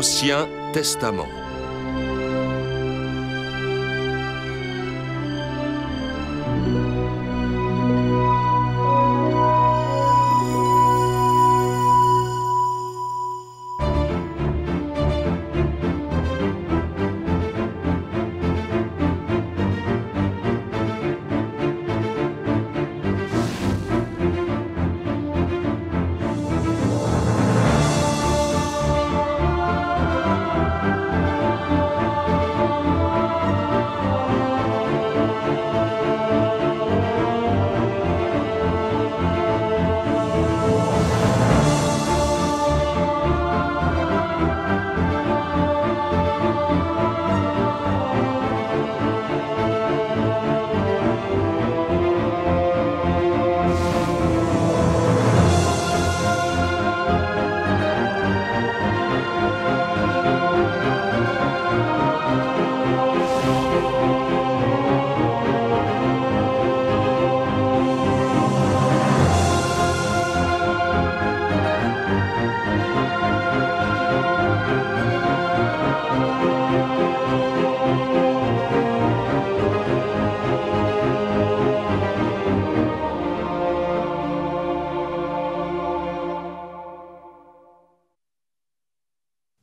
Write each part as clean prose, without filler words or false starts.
Ancien Testament.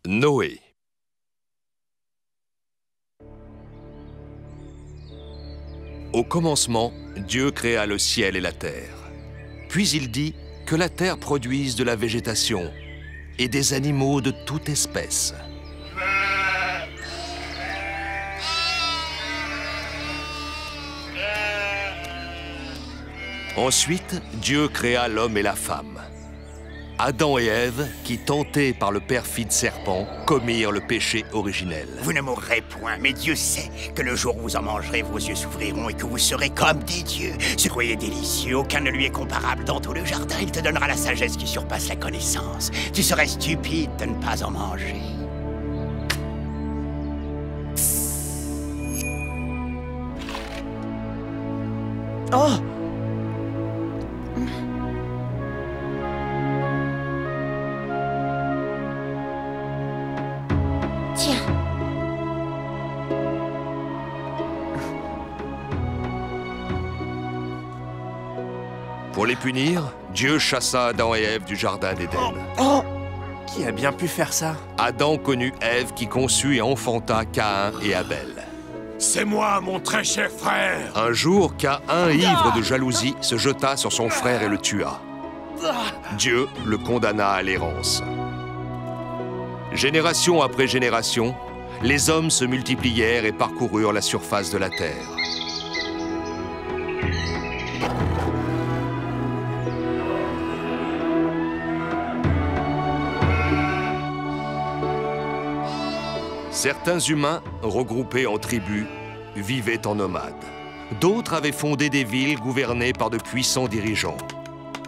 Noé. Au commencement, Dieu créa le ciel et la terre. Puis il dit que la terre produise de la végétation et des animaux de toute espèce. Ensuite, Dieu créa l'homme et la femme. Adam et Ève, qui, tentés par le perfide serpent, commirent le péché originel. Vous ne mourrez point, mais Dieu sait que le jour où vous en mangerez, vos yeux s'ouvriront et que vous serez comme des dieux. Ce fruit est délicieux, aucun ne lui est comparable dans tout le jardin. Il te donnera la sagesse qui surpasse la connaissance. Tu serais stupide de ne pas en manger. Oh! Pour les punir, Dieu chassa Adam et Ève du jardin d'Éden. Oh! Qui a bien pu faire ça? Adam connut Ève qui conçut et enfanta Caïn et Abel. C'est moi, mon très cher frère! Un jour, Caïn, ivre de jalousie, se jeta sur son frère et le tua. Dieu le condamna à l'errance. Génération après génération, les hommes se multiplièrent et parcoururent la surface de la terre. Certains humains, regroupés en tribus, vivaient en nomades. D'autres avaient fondé des villes gouvernées par de puissants dirigeants.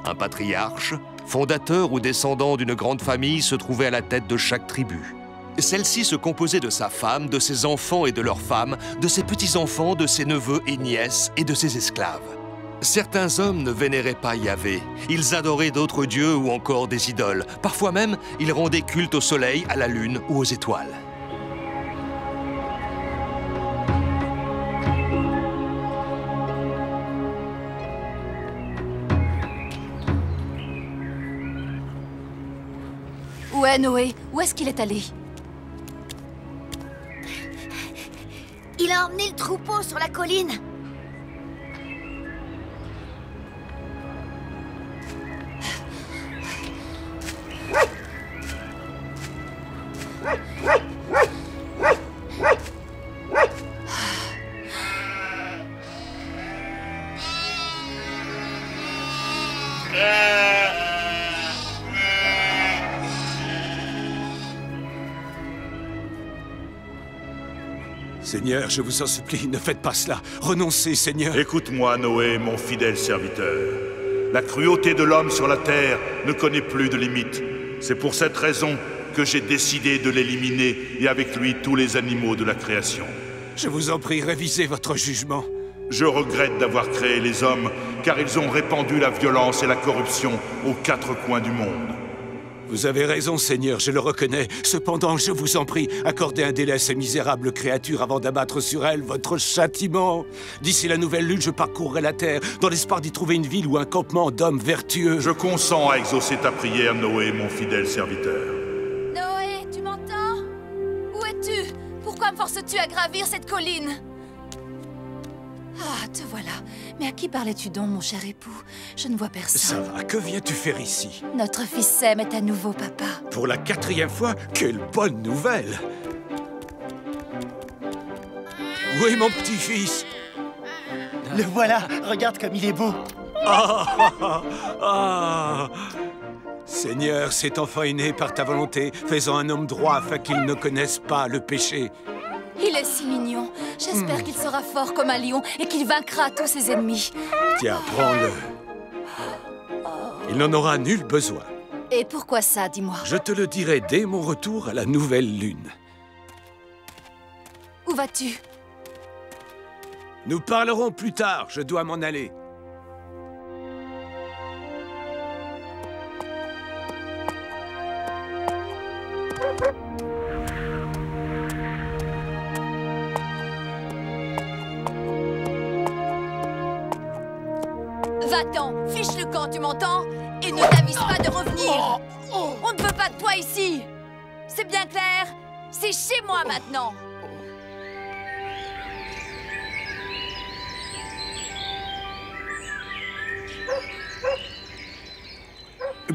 Un patriarche, fondateur ou descendant d'une grande famille, se trouvait à la tête de chaque tribu. Celle-ci se composait de sa femme, de ses enfants et de leurs femmes, de ses petits-enfants, de ses neveux et nièces et de ses esclaves. Certains hommes ne vénéraient pas Yahvé. Ils adoraient d'autres dieux ou encore des idoles. Parfois même, ils rendaient culte au soleil, à la lune ou aux étoiles. Où est Noé? Où est-ce qu'il est allé? Il a emmené le troupeau sur la colline. Seigneur, je vous en supplie, ne faites pas cela. Renoncez, Seigneur. Écoute-moi, Noé, mon fidèle serviteur. La cruauté de l'homme sur la terre ne connaît plus de limites. C'est pour cette raison que j'ai décidé de l'éliminer et avec lui tous les animaux de la création. Je vous en prie, révisez votre jugement. Je regrette d'avoir créé les hommes, car ils ont répandu la violence et la corruption aux quatre coins du monde. Vous avez raison, Seigneur, je le reconnais. Cependant, je vous en prie, accordez un délai à ces misérables créatures avant d'abattre sur elles votre châtiment. D'ici la nouvelle lune, je parcourrai la terre, dans l'espoir d'y trouver une ville ou un campement d'hommes vertueux. Je consens à exaucer ta prière, Noé, mon fidèle serviteur. Noé, tu m'entends? Où es-tu? Pourquoi me forces-tu à gravir cette colline? Ah, te voilà. Mais à qui parlais-tu donc, mon cher époux? Je ne vois personne. Ça va, que viens-tu faire ici? Notre fils Sem est à nouveau papa. Pour la 4e fois? Quelle bonne nouvelle! Où est mon petit-fils? Le voilà, regarde comme il est beau. Seigneur, cet enfant est né par ta volonté, faisant un homme droit afin qu'il ne connaisse pas le péché. Il est si mignon. J'espère qu'il sera fort comme un lion et qu'il vaincra tous ses ennemis. Tiens, prends-le. Il n'en aura nul besoin. Et pourquoi ça, dis-moi? Je te le dirai dès mon retour à la nouvelle lune. Où vas-tu? Nous parlerons plus tard, je dois m'en aller. Va-t'en, fiche le camp, tu m'entends? Et ne t'avise pas de revenir. On ne veut pas de toi ici. C'est bien clair? C'est chez moi maintenant.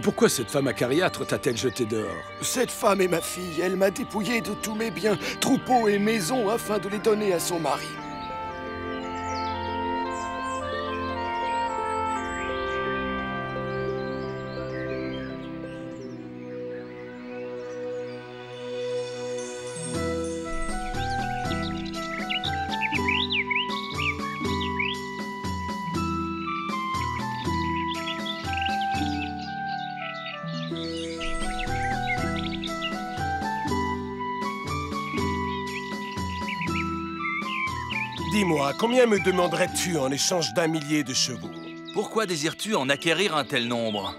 Pourquoi cette femme acariâtre t'a-t-elle jeté dehors? Cette femme est ma fille. Elle m'a dépouillé de tous mes biens, troupeaux et maisons, afin de les donner à son mari. Dis-moi, combien me demanderais-tu en échange d'1 millier de chevaux? Pourquoi désires-tu en acquérir un tel nombre?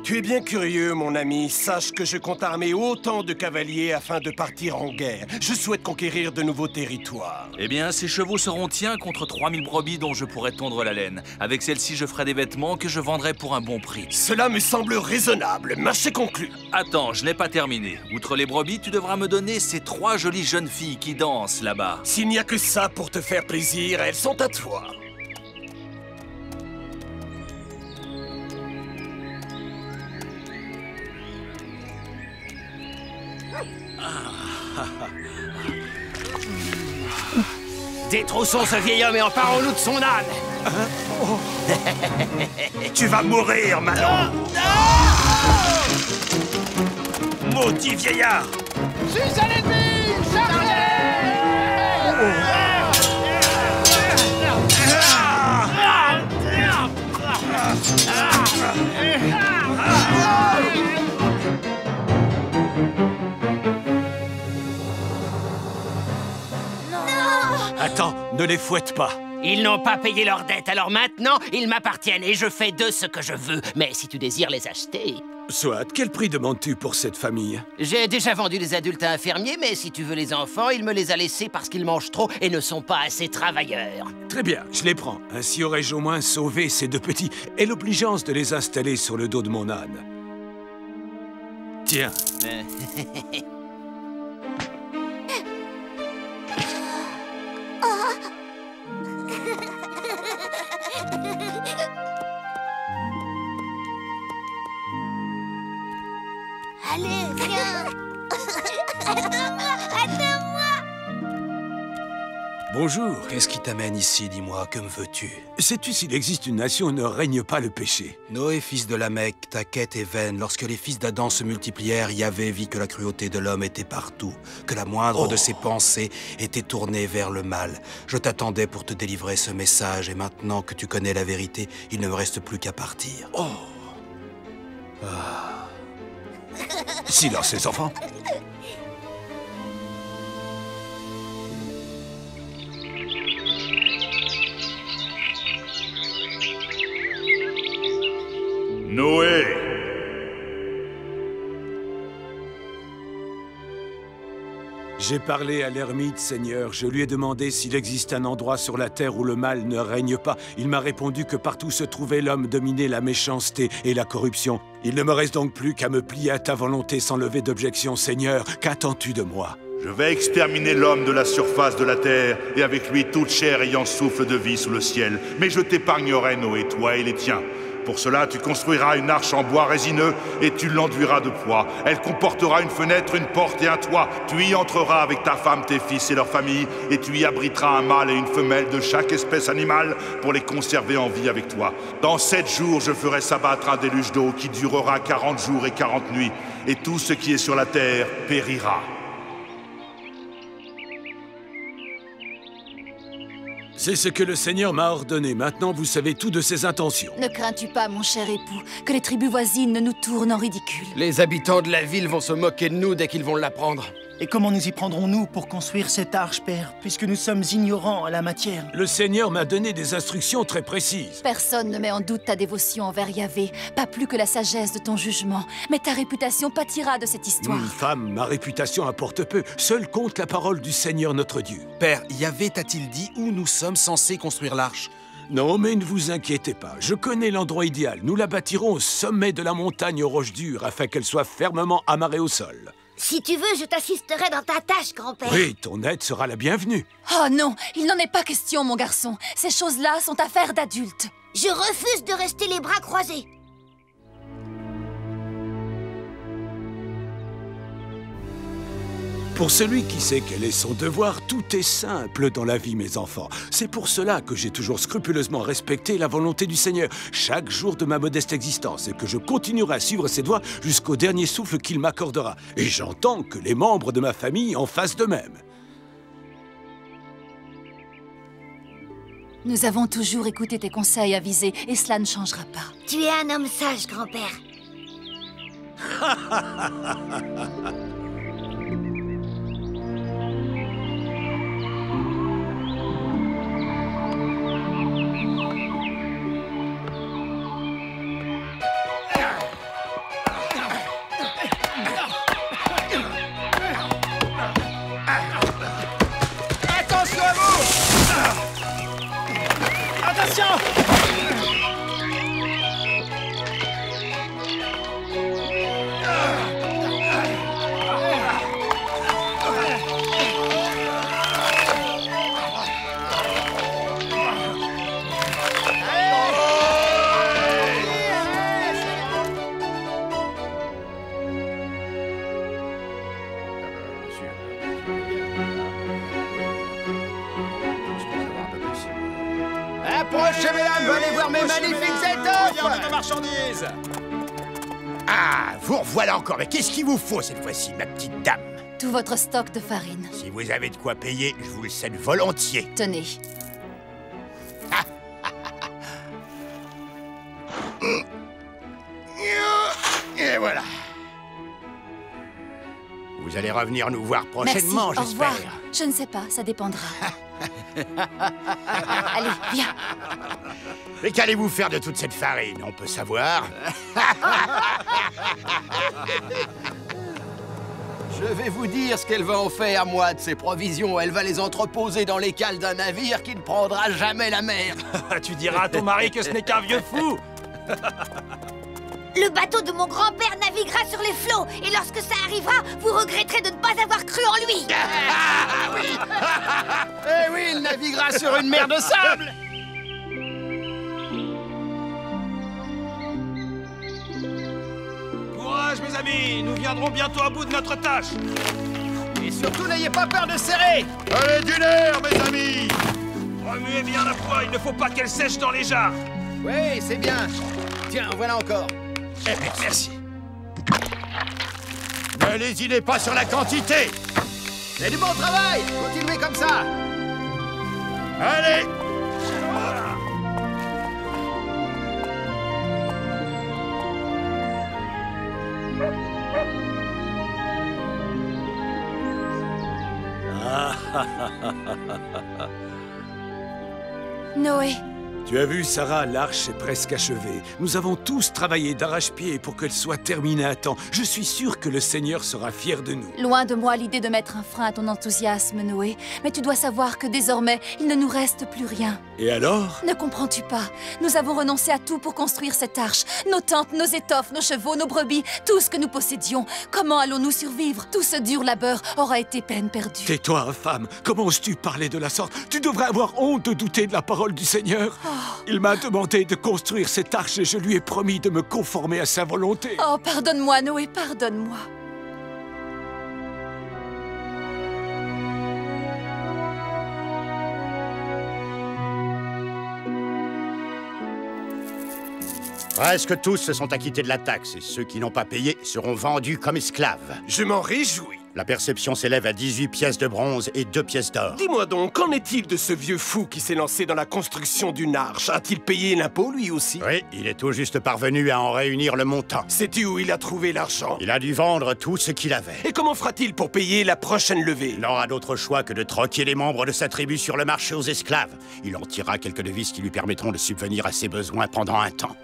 Tu es bien curieux, mon ami. Sache que je compte armer autant de cavaliers afin de partir en guerre. Je souhaite conquérir de nouveaux territoires. Eh bien, ces chevaux seront tiens contre 3000 brebis dont je pourrais tondre la laine. Avec celle-ci, je ferai des vêtements que je vendrai pour un bon prix. Cela me semble raisonnable. Marché conclu. Attends, je n'ai pas terminé. Outre les brebis, tu devras me donner ces 3 jolies jeunes filles qui dansent là-bas. S'il n'y a que ça pour te faire plaisir, elles sont à toi. Détroussons ce vieil homme et emparons-nous de son âne. Tu vas mourir, Manon. Maudit vieillard. Suis à l'ennemi! Chargez! Attends, ne les fouette pas. Ils n'ont pas payé leur dette, alors maintenant, ils m'appartiennent et je fais d'eux ce que je veux. Mais si tu désires les acheter... Soit, quel prix demandes-tu pour cette famille? J'ai déjà vendu les adultes à un fermier, mais si tu veux les enfants, il me les a laissés parce qu'ils mangent trop et ne sont pas assez travailleurs. Très bien, je les prends. Ainsi aurais-je au moins sauvé ces 2 petits et l'obligeance de les installer sur le dos de mon âne. Tiens. Allez, viens. Attends-moi. Bonjour, qu'est-ce qui t'amène ici, dis-moi, que me veux-tu? Sais-tu s'il existe une nation où ne règne pas le péché? Noé, fils de Lamech, ta quête est vaine. Lorsque les fils d'Adam se multiplièrent, Yahvé vit que la cruauté de l'homme était partout, que la moindre de ses pensées était tournée vers le mal. Je t'attendais pour te délivrer ce message, et maintenant que tu connais la vérité, il ne me reste plus qu'à partir. Silence, les enfants. Noé, J'ai parlé à l'ermite, Seigneur. Je lui ai demandé s'il existe un endroit sur la terre où le mal ne règne pas. Il m'a répondu que partout se trouvait l'homme dominé, la méchanceté et la corruption. Il ne me reste donc plus qu'à me plier à ta volonté sans lever d'objection, Seigneur. Qu'attends-tu de moi? Je vais exterminer l'homme de la surface de la terre, et avec lui toute chair ayant souffle de vie sous le ciel. Mais je t'épargnerai, Noé, toi et les tiens. Pour cela, tu construiras une arche en bois résineux et tu l'enduiras de poids. Elle comportera une fenêtre, une porte et un toit. Tu y entreras avec ta femme, tes fils et leurs familles, et tu y abriteras un mâle et une femelle de chaque espèce animale pour les conserver en vie avec toi. Dans 7 jours, je ferai s'abattre un déluge d'eau qui durera 40 jours et 40 nuits, et tout ce qui est sur la terre périra. C'est ce que le Seigneur m'a ordonné. Maintenant, vous savez tout de ses intentions. Ne crains-tu pas, mon cher époux, que les tribus voisines ne nous tournent en ridicule? Les habitants de la ville vont se moquer de nous dès qu'ils vont l'apprendre. Et comment nous y prendrons-nous pour construire cette arche, Père, puisque nous sommes ignorants en la matière? Le Seigneur m'a donné des instructions très précises. Personne ne met en doute ta dévotion envers Yahvé, pas plus que la sagesse de ton jugement. Mais ta réputation pâtira de cette histoire. Femme, ma réputation importe peu. Seule compte la parole du Seigneur notre Dieu. Père, Yahvé t'a-t-il dit où nous sommes censés construire l'arche? Non, mais ne vous inquiétez pas. Je connais l'endroit idéal. Nous la bâtirons au sommet de la montagne aux roches dures afin qu'elle soit fermement amarrée au sol. Si tu veux, je t'assisterai dans ta tâche, grand-père. Oui, ton aide sera la bienvenue. Oh non, il n'en est pas question, mon garçon. Ces choses-là sont affaires d'adultes. Je refuse de rester les bras croisés. Pour celui qui sait quel est son devoir, tout est simple dans la vie, mes enfants. C'est pour cela que j'ai toujours scrupuleusement respecté la volonté du Seigneur chaque jour de ma modeste existence et que je continuerai à suivre ses doigts jusqu'au dernier souffle qu'il m'accordera. Et j'entends que les membres de ma famille en fassent de même. Nous avons toujours écouté tes conseils avisés et cela ne changera pas. Tu es un homme sage, grand-père. Attention à vous! Attention! Approchez, mesdames, venez voir mes magnifiques étoffes! de marchandises! Ah, vous revoilà encore, mais qu'est-ce qu'il vous faut cette fois-ci, ma petite dame? Tout votre stock de farine. Si vous avez de quoi payer, je vous le cède volontiers. Tenez. Et voilà. Vous allez revenir nous voir prochainement, merci, au revoir. j'espère. Je ne sais pas, ça dépendra. Allez, viens. Mais qu'allez-vous faire de toute cette farine, on peut savoir? Je vais vous dire ce qu'elle va en faire, moi, de ses provisions. Elle va les entreposer dans les cales d'un navire qui ne prendra jamais la mer. Tu diras à ton mari que ce n'est qu'un vieux fou. Le bateau de mon grand-père naviguera sur les flots, et lorsque ça arrivera, vous regretterez de ne pas avoir cru en lui. Ah oui. Eh oui, il naviguera sur une mer de sable. Courage, mes amis, nous viendrons bientôt à bout de notre tâche. Et surtout, n'ayez pas peur de serrer. Allez, du nerf, mes amis! Remuez bien la poix, il ne faut pas qu'elle sèche dans les jarres. Oui, c'est bien. Tiens, voilà encore. Merci. Ne lésinez pas sur la quantité! C'est du bon travail. Continuez comme ça. Allez! Noé, Tu as vu, Sarah, l'arche est presque achevée. Nous avons tous travaillé d'arrache-pied pour qu'elle soit terminée à temps. Je suis sûr que le Seigneur sera fier de nous. Loin de moi l'idée de mettre un frein à ton enthousiasme, Noé. Mais tu dois savoir que désormais, il ne nous reste plus rien. Et alors? Ne comprends-tu pas? Nous avons renoncé à tout pour construire cette arche. Nos tentes, nos étoffes, nos chevaux, nos brebis, tout ce que nous possédions. Comment allons-nous survivre? Tout ce dur labeur aura été peine perdue. Tais-toi, infâme. Comment oses-tu parler de la sorte? Tu devrais avoir honte de douter de la parole du Seigneur. Il m'a demandé de construire cette arche et je lui ai promis de me conformer à sa volonté. Oh, pardonne-moi, Noé, pardonne-moi. Presque tous se sont acquittés de la taxe et ceux qui n'ont pas payé seront vendus comme esclaves. Je m'en réjouis. La perception s'élève à 18 pièces de bronze et 2 pièces d'or. Dis-moi donc, qu'en est-il de ce vieux fou qui s'est lancé dans la construction d'une arche? A-t-il payé l'impôt, lui aussi? Oui, il est tout juste parvenu à en réunir le montant. Sais-tu où il a trouvé l'argent? Il a dû vendre tout ce qu'il avait. Et comment fera-t-il pour payer la prochaine levée? Il n'aura d'autre choix que de troquer les membres de sa tribu sur le marché aux esclaves. Il en tirera quelques devises qui lui permettront de subvenir à ses besoins pendant un temps.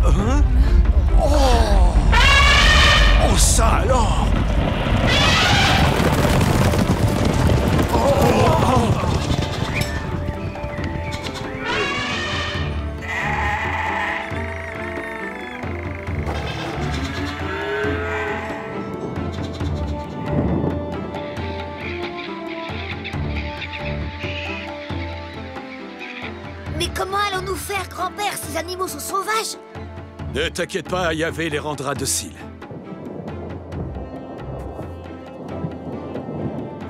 Hein? Oh, ça alors! Mais comment allons-nous faire, grand-père? Ces animaux sont sauvages. Ne t'inquiète pas, Yahvé les rendra dociles.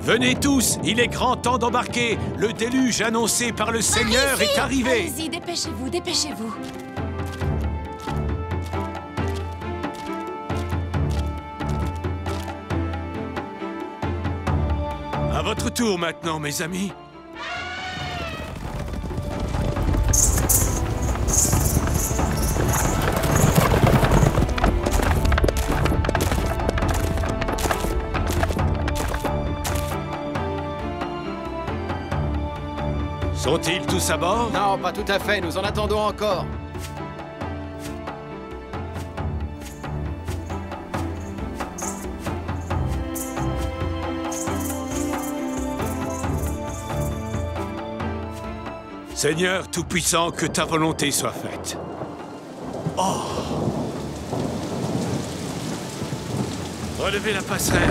Venez tous, il est grand temps d'embarquer. Le déluge annoncé par le Seigneur est arrivé. Allez-y, dépêchez-vous, dépêchez-vous. À votre tour maintenant, mes amis. Sont-ils tous à bord? Non, pas tout à fait, nous en attendons encore. Seigneur Tout-Puissant, que ta volonté soit faite. Oh! Relevez la passerelle.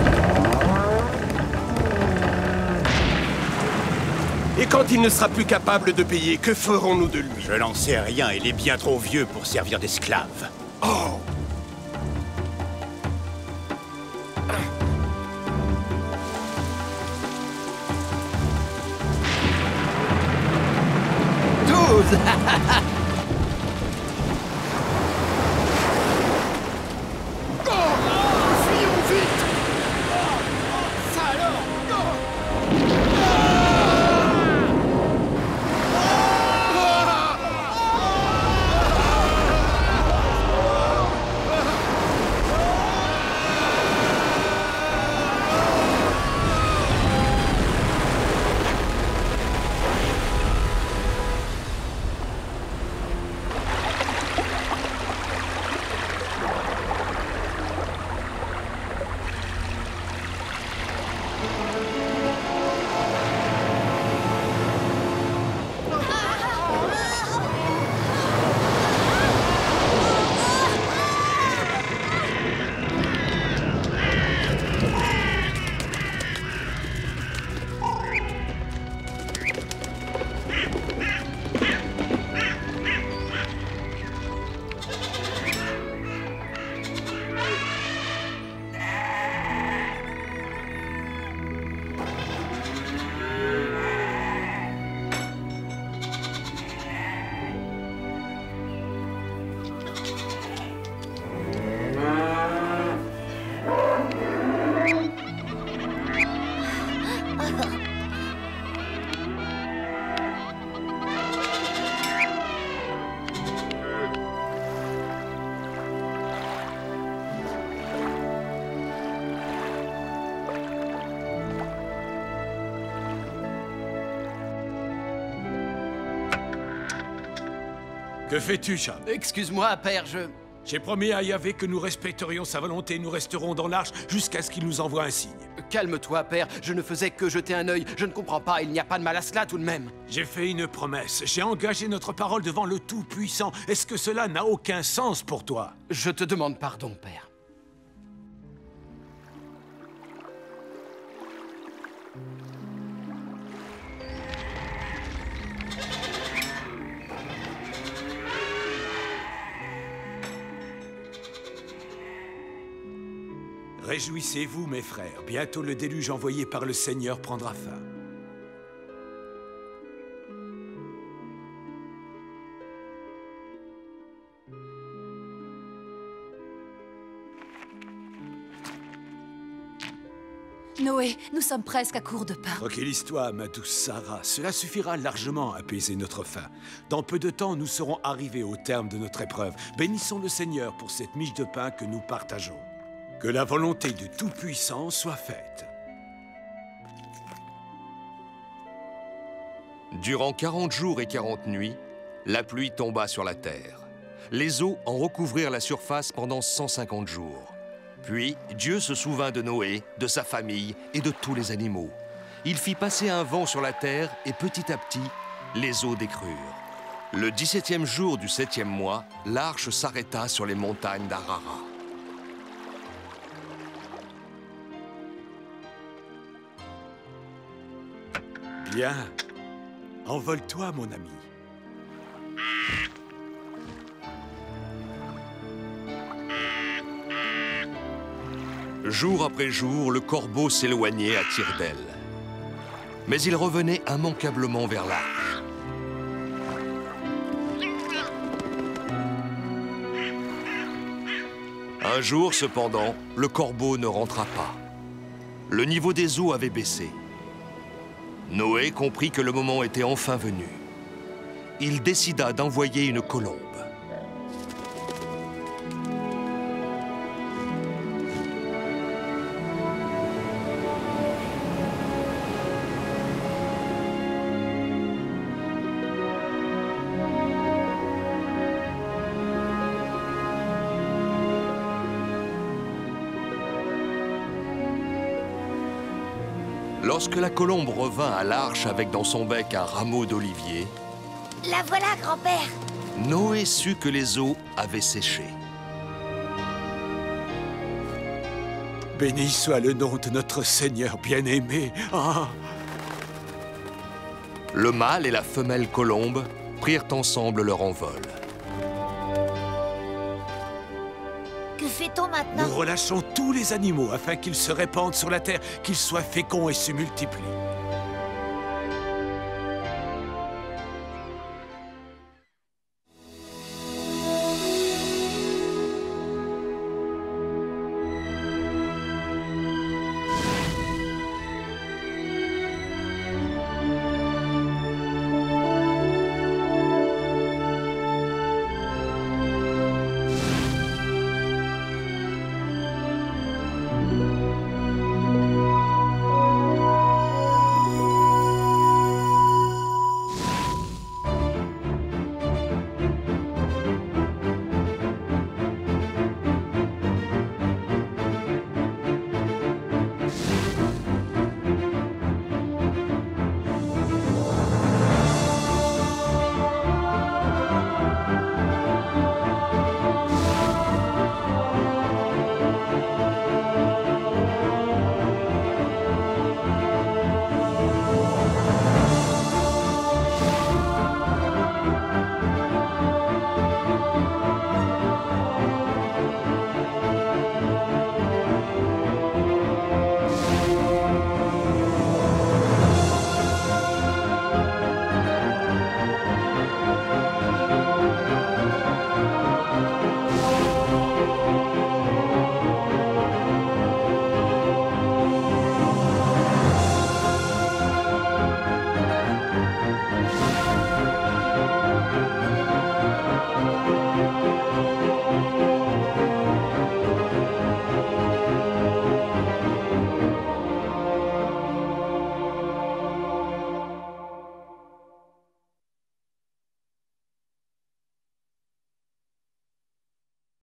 Et quand il ne sera plus capable de payer, que ferons-nous de lui? Je n'en sais rien, il est bien trop vieux pour servir d'esclave. Oh! Que fais-tu, Cham? Excuse-moi, père, J'ai promis à Yahvé que nous respecterions sa volonté et nous resterons dans l'arche jusqu'à ce qu'il nous envoie un signe. Calme-toi, père, je ne faisais que jeter un œil. Je ne comprends pas, il n'y a pas de mal à cela tout de même. J'ai fait une promesse, j'ai engagé notre parole devant le Tout-Puissant. Est-ce que cela n'a aucun sens pour toi? Je te demande pardon, père. Réjouissez-vous, mes frères. Bientôt le déluge envoyé par le Seigneur prendra fin. Noé, nous sommes presque à court de pain. Tranquillise-toi, ma douce Sarah. Cela suffira largement à apaiser notre faim. Dans peu de temps, nous serons arrivés au terme de notre épreuve. Bénissons le Seigneur pour cette miche de pain que nous partageons. Que la volonté du Tout-Puissant soit faite. Durant 40 jours et 40 nuits, la pluie tomba sur la terre. Les eaux en recouvrirent la surface pendant 150 jours. Puis, Dieu se souvint de Noé, de sa famille et de tous les animaux. Il fit passer un vent sur la terre et petit à petit, les eaux décrurent. Le 17e jour du 7e mois, l'arche s'arrêta sur les montagnes d'Arara. Bien. Envole-toi, mon ami. Jour après jour, le corbeau s'éloignait à tire-d'aile. Mais il revenait immanquablement vers l'arche. Un jour, cependant, le corbeau ne rentra pas. Le niveau des eaux avait baissé. Noé comprit que le moment était enfin venu. Il décida d'envoyer une colombe. Lorsque la colombe revint à l'arche avec dans son bec un rameau d'olivier, La voilà, grand-père. Noé sut que les eaux avaient séché. Béni soit le nom de notre Seigneur bien-aimé. Ah. Le mâle et la femelle colombe prirent ensemble leur envol. Que fait-on maintenant? Nous relâchons tous les animaux afin qu'ils se répandent sur la terre, qu'ils soient féconds et se multiplient.